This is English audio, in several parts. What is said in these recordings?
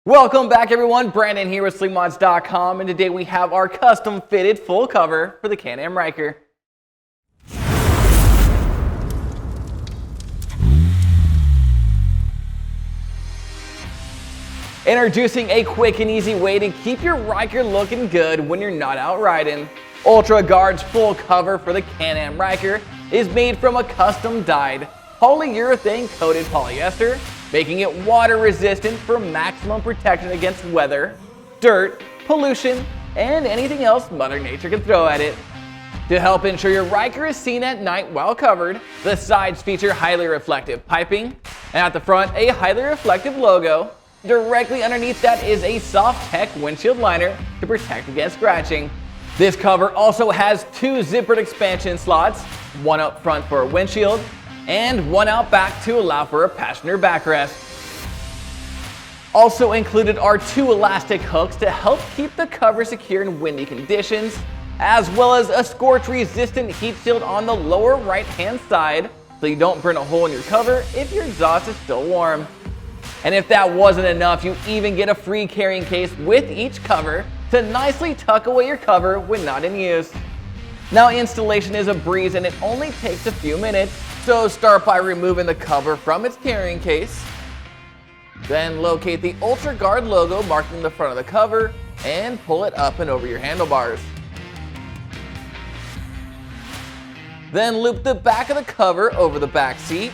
Welcome back everyone, Brandon here with Slingmods.com, and today we have our custom fitted full cover for the Can-Am Ryker. Introducing a quick and easy way to keep your Ryker looking good when you're not out riding. UltraGard's full cover for the Can-Am Ryker is made from a custom dyed polyurethane coated polyester, making it water resistant for maximum protection against weather, dirt, pollution, and anything else Mother Nature can throw at it. To help ensure your Ryker is seen at night while covered, the sides feature highly reflective piping, and at the front a highly reflective logo. Directly underneath that is a Soft-Tek windshield liner to protect against scratching. This cover also has two zippered expansion slots, one up front for a windshield, and one out back to allow for a passenger backrest. Also included are two elastic hooks to help keep the cover secure in windy conditions, as well as a scorch-resistant heat shield on the lower right-hand side so you don't burn a hole in your cover if your exhaust is still warm. And if that wasn't enough, you even get a free carrying case with each cover to nicely tuck away your cover when not in use. Now, installation is a breeze and it only takes a few minutes. So start by removing the cover from its carrying case. Then locate the UltraGard logo marking the front of the cover and pull it up and over your handlebars. Then loop the back of the cover over the back seat,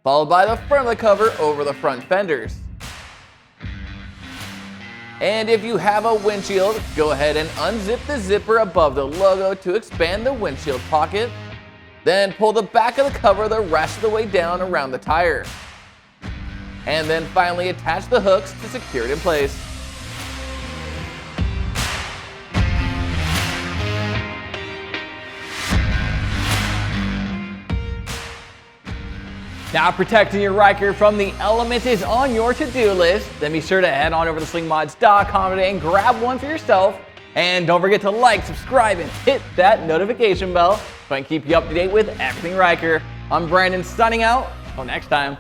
followed by the front of the cover over the front fenders. And if you have a windshield, go ahead and unzip the zipper above the logo to expand the windshield pocket. Then pull the back of the cover the rest of the way down around the tire. And then finally attach the hooks to secure it in place. Now, protecting your Ryker from the elements is on your to-do list. Then be sure to head on over to Slingmods.com today and grab one for yourself. And don't forget to like, subscribe, and hit that notification bell so I can keep you up to date with everything Ryker. I'm Brandon signing out. Until next time.